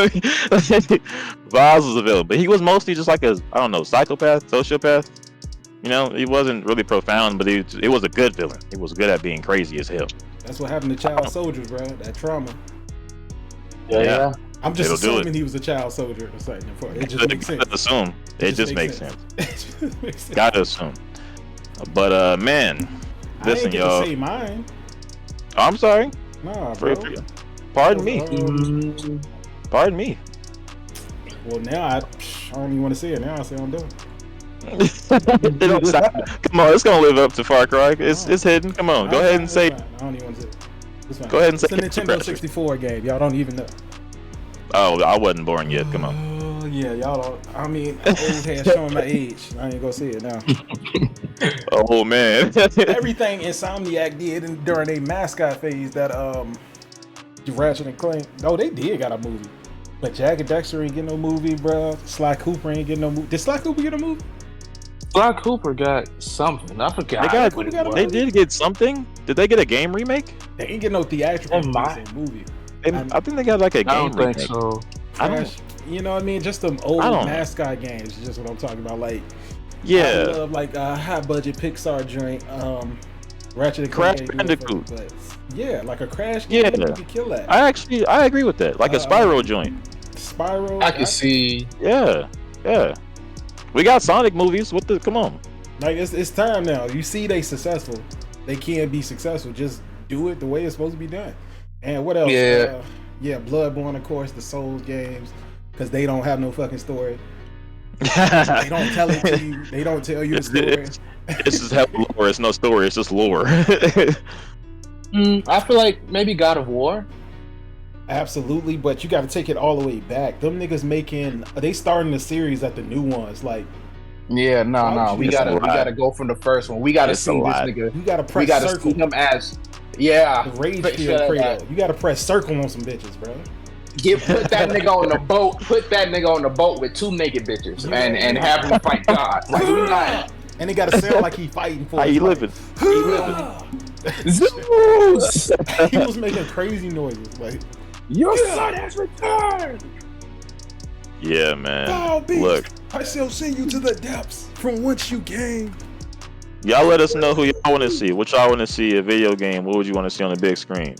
was a villain, but he was mostly just like a, I don't know, psychopath, sociopath. You know, he wasn't really profound, but it was a good villain. He was good at being crazy as hell. That's what happened to child soldiers, bro. That trauma. Yeah. I'm just It'll do assuming he was a child soldier or something. It just makes sense. Gotta assume. It just makes sense. It just makes sense. Gotta assume. But man, listen, I ain't get y'all. to say mine. Oh, I'm sorry. Nah, bro. Pardon me. Pardon me. Well, now I don't even want to say it. Now I say I'm doing. It don't sound- Come on, it's gonna live up to Far Cry. It's hidden. Come on, go ahead and say. I don't even want to say it. It's fine. Go ahead and say. It's a Nintendo 64 game. Y'all don't even know. Oh, I wasn't born yet. Come on. Oh yeah, y'all don't. I mean, old head showing my age. I ain't gonna say it now. Oh man. Everything Insomniac did during a mascot phase that Ratchet and Clank. Oh, they did got a movie, but Jack and Dexter ain't getting no movie, bro. Sly Cooper ain't getting no movie. Did Sly Cooper get a movie? Sly Cooper got something. I forgot. They did get something. Did they get a game remake? They ain't get no theatrical movie. I think they got like a game remake. So. You know what I mean? Just them old mascot games is just what I'm talking about. Like, I love like high budget Pixar joint, Ratchet and Crash Clank. Bandicoot. But yeah, like a Crash game, you could kill that. I agree with that. Like a Spyro joint. Spyro. I can see. Yeah. We got Sonic movies. Come on. Like it's time now. You see they successful. They can be successful. Just do it the way it's supposed to be done. And what else? Yeah. Bloodborne, of course, the Souls games, because they don't have no fucking story. They don't tell it to you. They don't tell you the story. It's just hell lore. It's no story. It's just lore. I feel like maybe God of War. Absolutely, but you got to take it all the way back. Them niggas they starting the series at the new ones. Like, yeah, no, we gotta go from the first one. We gotta see this nigga. You gotta press we gotta circle. see him as the rage field Kratos. You gotta press circle on some bitches, bro. Put that nigga on the boat. Put that nigga on the boat with 2 naked bitches and have him fight God. Like, we not. And it gotta sound like he fighting for. How you living? Zeus! He was making crazy noises. Like, your son has returned. Yeah, man. Look, I shall send you to the depths from whence you came. Y'all let us know who y'all want to see. What y'all want to see? A video game? What would you want to see on the big screen?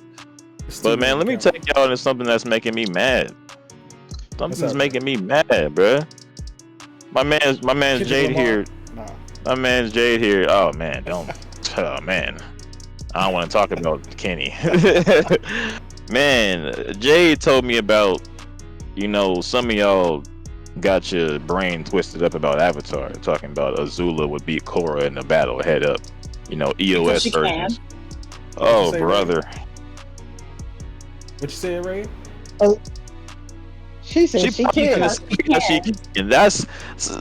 But man, let me take y'all into something that's making me mad. Something's making me mad, bruh. My man's Jade here. Nah. My man's Jade here. Oh man, don't. Oh man, I don't want to talk about Kenny. Man, Jade told me about, some of y'all got your brain twisted up about Avatar, talking about Azula would beat Korra in the battle head up, EOS versions. Oh, brother. What you say, Ray? She said she can. And that's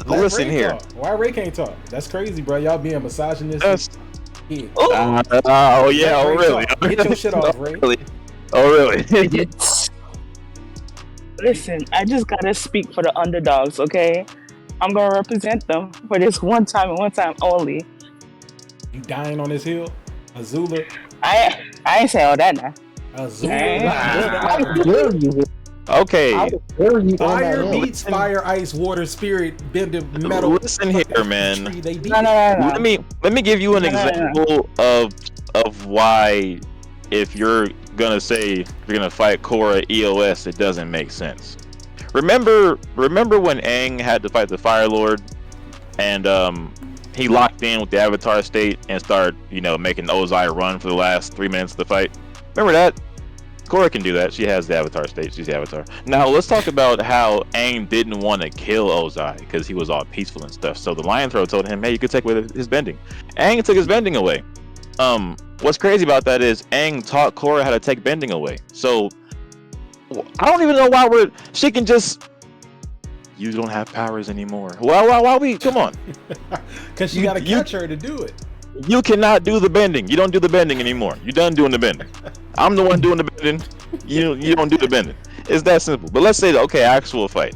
listen Ray here. Talk. Why Ray can't talk? That's crazy, bro. Y'all being misogynistic. Oh yeah, oh really? Get your shit off, Ray. Oh really? Listen, I just gotta speak for the underdogs, okay? I'm gonna represent them for this one time and one time only. You dying on this hill, Azula? I ain't say all that now. Azula. Okay. Fire beats fire, ice, water, spirit, bend the metal. Listen here, man. No. Let me give you an example of why if you're gonna say you're gonna fight Korra EOS, it doesn't make sense. Remember when Aang had to fight the Fire Lord, and he locked in with the Avatar state and started, making Ozai run for the last 3 minutes of the fight. Remember that? Korra can do that. She has the Avatar state. She's the Avatar. Now let's talk about how Aang didn't want to kill Ozai because he was all peaceful and stuff. So the Lion Throat told him, "Hey, you could take away his bending." Aang took his bending away. What's crazy about that is Aang taught Korra how to take bending away. So I don't even know why she can just. You don't have powers anymore. Why we? Come on. Because you got to catch her to do it. You cannot do the bending. You don't do the bending anymore. You're done doing the bending. I'm the one doing the bending. You don't do the bending. It's that simple. But let's say, okay, actual fight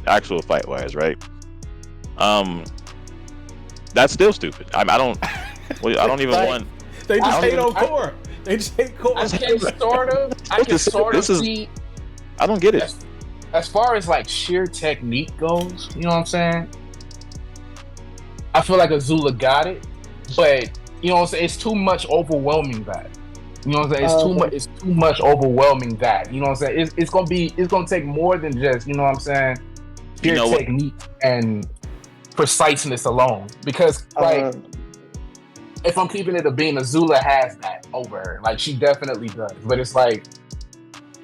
wise, right? That's still stupid. I don't even want. They just hate on Korra. They just hate Korra. I can sort of see. I don't get it. As far as like sheer technique goes, you know what I'm saying? I feel like Azula got it, but you know what I'm saying? It's too much overwhelming that. You know what I'm saying? It's too much overwhelming that. You know what I'm saying? It's gonna take more than just, you know what I'm saying, sheer technique and preciseness alone. Because like if I'm keeping it a beam, Azula has that over her. Like she definitely does. But it's like,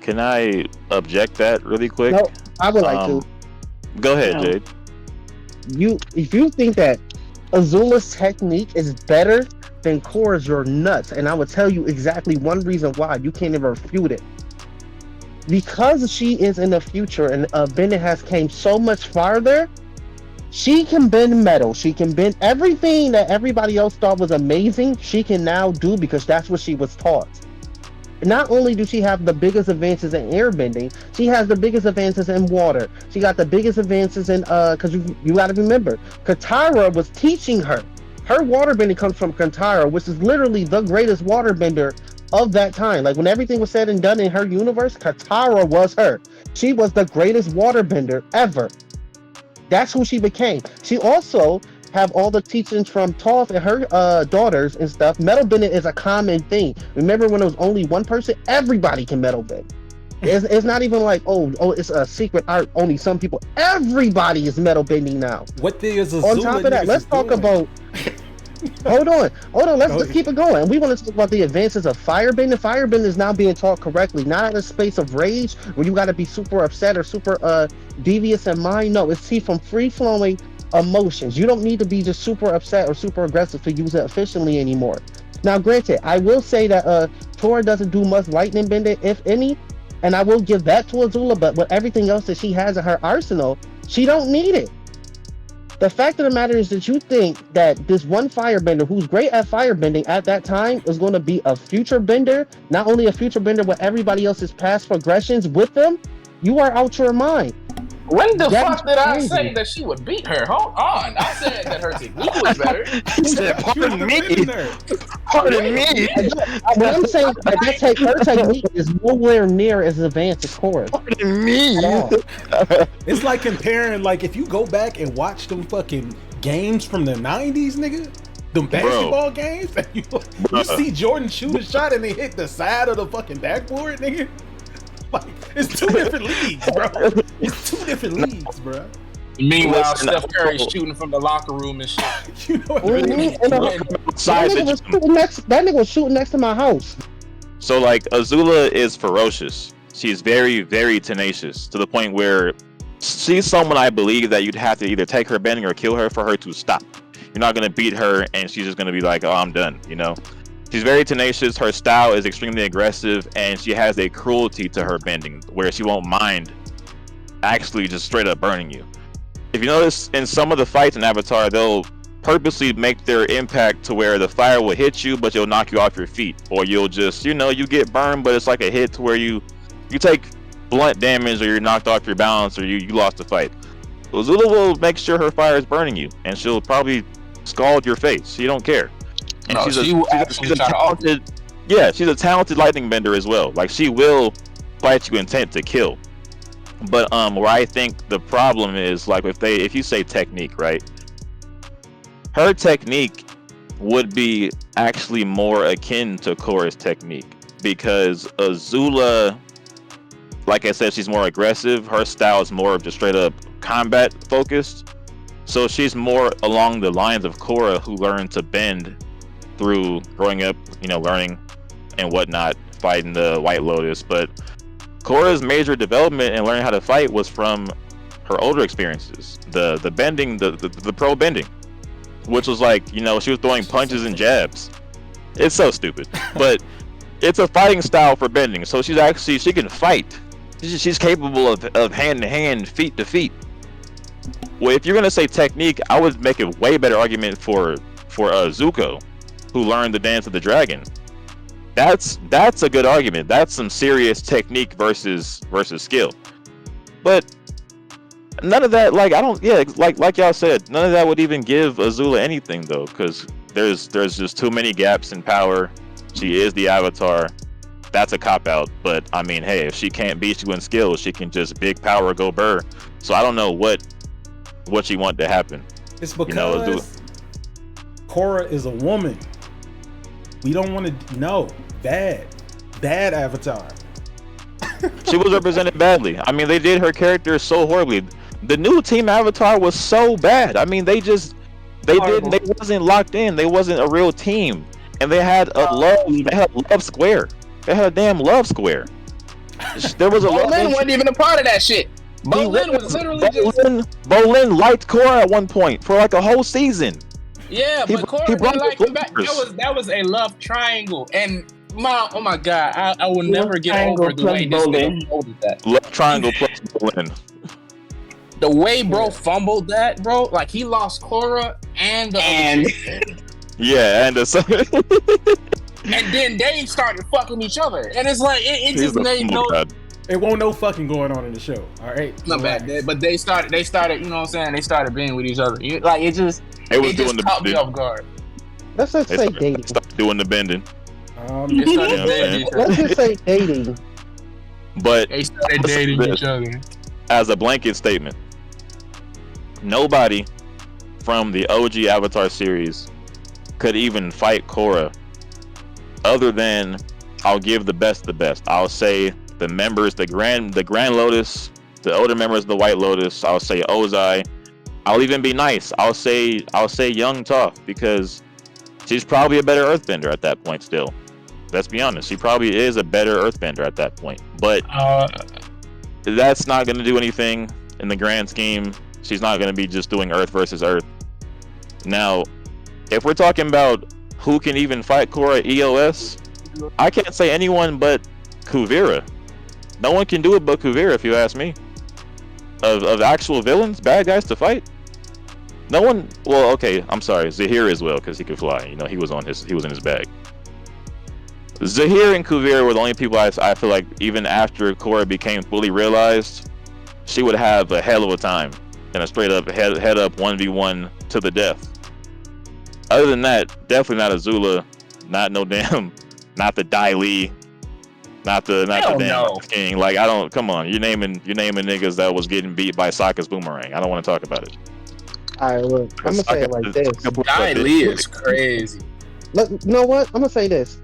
can I object that really quick? No, I would like to. Go ahead, Jade. If you think that Azula's technique is better than Korra's, you're nuts. And I will tell you exactly one reason why. You can't even refute it. Because she is in the future and Bending has came so much farther, she can bend metal. She can bend everything that everybody else thought was amazing. She can now do because that's what she was taught. Not only do she have the biggest advances in airbending, she has the biggest advances in water. She got the biggest advances in because you got to remember, Katara was teaching her. Her waterbending comes from Katara, which is literally the greatest waterbender of that time. Like when everything was said and done in her universe, Katara was her. She was the greatest waterbender ever. That's who she became. She also have all the teachings from Toph and her daughters and stuff. Metal bending is a common thing. Remember when it was only one person? Everybody can metal bend. It's not even like, oh, it's a secret art. Only some people. Everybody is metal bending now. What thing is Azula? On top of that, let's talk about. Hold on. Let's just keep it going. We want to talk about the advances of firebending. Firebending is now being taught correctly, not in a space of rage where you got to be super upset or super devious in mind. No, it's from free flowing emotions. You don't need to be just super upset or super aggressive to use it efficiently anymore. Now, granted, I will say that Korra doesn't do much lightning bending, if any, and I will give that to Azula, but with everything else that she has in her arsenal, she don't need it. The fact of the matter is that you think that this one firebender who's great at firebending at that time is going to be a future bender, not only a future bender with everybody else's past progressions with them, you are out your mind. When the fuck did I say that she would beat her? Hold on. I said that her technique was better. He said, pardon me. Pardon me. What I'm saying is that her technique is nowhere near as advanced as Korra. Pardon me. It's like comparing, like, if you go back and watch them fucking games from the 90s, nigga, them basketball games, and you see Jordan shoot a shot and they hit the side of the fucking backboard, nigga. Like, it's two different leagues, bro. It's two different leagues, bro. Meanwhile, Steph Curry shooting from the locker room and shit. You know what I mean? That nigga was shooting next to my house. So, like, Azula is ferocious. She's very, very tenacious to the point where she's someone I believe that you'd have to either take her bending or kill her for her to stop. You're not going to beat her and she's just going to be like, oh, I'm done, you know? She's very tenacious, her style is extremely aggressive, and she has a cruelty to her bending where she won't mind actually just straight up burning you. If you notice, in some of the fights in Avatar, they'll purposely make their impact to where the fire will hit you, but it'll knock you off your feet. Or you'll just, you get burned, but it's like a hit to where you take blunt damage, or you're knocked off your balance, or you lost the fight. Azula will make sure her fire is burning you, and she'll probably scald your face. She don't care. And she's a talented, she's a talented lightning bender as well. Like, she will fight you intent to kill. But where I think the problem is, like, if you say technique, right? Her technique would be actually more akin to Korra's technique, because Azula, like I said, she's more aggressive. Her style is more of just straight up combat focused. So she's more along the lines of Korra, who learned to bend through growing up, learning and whatnot, fighting the White Lotus. But Korra's major development and learning how to fight was from her older experiences. The bending, the pro bending, which was like, she was throwing punches and jabs. It's so stupid, but it's a fighting style for bending. So she can fight. She's capable of hand to hand, feet to feet. Well, if you're gonna say technique, I would make a way better argument for Zuko, who learned the dance of the dragon. That's a good argument. That's some serious technique versus skill. But none of that, like y'all said, none of that would even give Azula anything though, because there's just too many gaps in power. She is the Avatar. That's a cop out. But I mean, hey, if she can't beat you in skill, she can just big power go burr. So I don't know what you want to happen. It's because Korra is a woman. We don't want to know. Bad Avatar. She was represented badly. I mean, they did her character so horribly. The new Team Avatar was so bad. I mean, they wasn't locked in. They wasn't a real team, and they had a love square. They had a damn love square. There was a Bolin wasn't even a part of that shit. Bolin was literally Bolin liked Korra at one point for like a whole season. Yeah, but Korra didn't like him back. That was a love triangle, and oh my god, I will never get over the way this nigga folded that. Love triangle plus Bolin. The way bro fumbled that, bro, like he lost Korra and the other chick. Yeah, and and then they started fucking each other, and it's like it just made no. It won't no fucking going on in the show. All right, not bad, but they started. You know what I'm saying? They started being with each other. Like it just caught me off guard. Let's just say dating. Stop doing the bending. Let's just say dating. But they started dating each other. As a blanket statement, nobody from the OG Avatar series could even fight Korra, other than I'll give the best. I'll say the members, the Grand Lotus, the older members of the White Lotus. I'll say Ozai. I'll even be nice. I'll say Young Toph, because she's probably a better Earthbender at that point. Still, let's be honest. She probably is a better Earthbender at that point. But that's not going to do anything in the grand scheme. She's not going to be just doing Earth versus Earth. Now, if we're talking about who can even fight Korra EOS, I can't say anyone but Kuvira. No one can do it but Kuvira, if you ask me. Of actual villains, bad guys to fight, no one. Well, okay, I'm sorry, Zahir as well, because he could fly. He was in his bag. Zahir and Kuvira were the only people I feel like, even after Korra became fully realized, she would have a hell of a time in a straight up head up 1v1 to the death. Other than that, definitely not Azula, not the Dai Li, not the damn King. Like, I don't. Come on, you're naming niggas that was getting beat by Sokka's boomerang. I don't want to talk about it. All right, look, I'm gonna say it like this. Dai Li is crazy. Look, you know what? I'm gonna say this.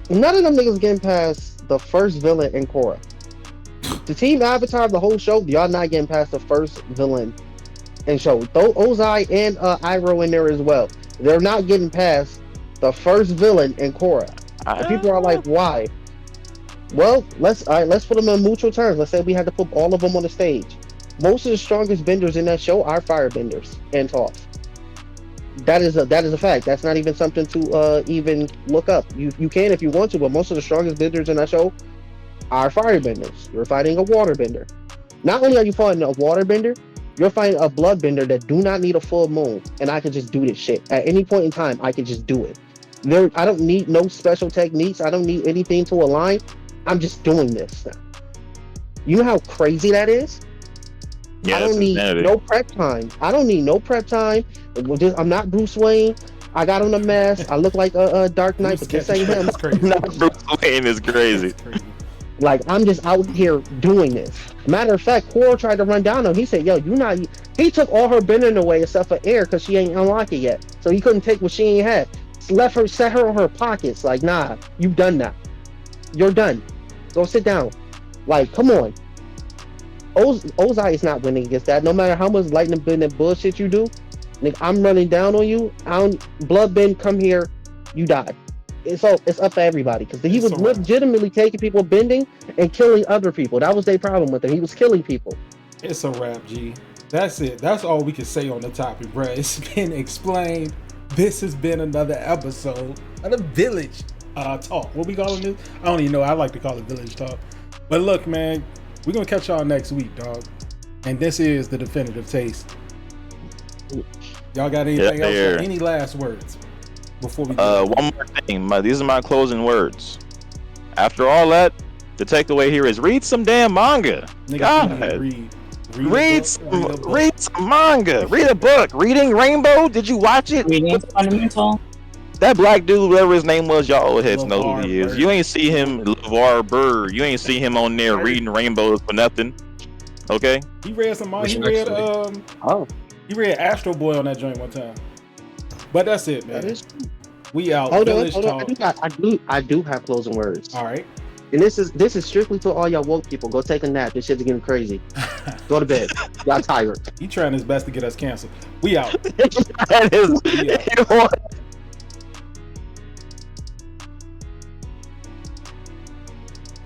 None of them niggas getting past the first villain in Korra. The Team Avatar of the whole show, y'all not getting past the first villain in show. Though Ozai and Iroh in there as well. They're not getting past the first villain in Korra. And people are like, why? Well, let's put them in mutual terms. Let's say we had to put all of them on the stage. Most of the strongest benders in that show are firebenders and Toph. That is a fact. That's not even something to even look up. You can if you want to, but most of the strongest benders in that show are firebenders. You're fighting a waterbender. Not only are you fighting a waterbender, you're fighting a bloodbender that do not need a full moon, and I can just do this shit at any point in time. I can just do it. I don't need no special techniques. I don't need anything to align. I'm just doing this now. You know how crazy that is? Yeah, I don't need no prep time. I'm not Bruce Wayne. I got on a mask. I look like a Dark Knight, but this ain't him. Bruce Wayne is crazy. Like, I'm just out here doing this. Matter of fact, Korra tried to run down on him. He said, yo, he took all her bending away except for air, because she ain't unlocked it yet. So he couldn't take what she ain't had. Set her on her pockets. Like, nah, you've done that. You're done. Go sit down. Like, come on. Ozai is not winning against that. No matter how much lightning bend and bullshit you do, nigga, I'm running down on you. Bloodbend, come here. You die. It's up to everybody because he was legitimately taking people bending and killing other people. That was their problem with him. He was killing people. It's a wrap, G. That's it. That's all we can say on the topic, bro. It's been explained. This has been another episode of the Village Talk. What we calling this? I don't even know. I like to call it Village Talk. But look, man, we're gonna catch y'all next week, dog. And this is the definitive taste. Y'all got anything else? Any last words before we go? One more thing. These are my closing words. After all that, the takeaway here is read some damn manga. Nigga, God. Read some manga. Read a book. Reading Rainbow. Did you watch it? Reading fundamental. That black dude, whatever his name was, y'all old heads know who he is. You ain't see him, LeVar Burr. You ain't see him on there reading Rainbow for nothing. Okay? He read some manga. He read Astro Boy on that joint one time. But that's it, man. We out. Hold on. I do have closing words. All right. And this is strictly to all y'all woke people. Go take a nap. This shit's getting crazy. Go to bed. Y'all tired. He trying his best to get us canceled. We out. That is.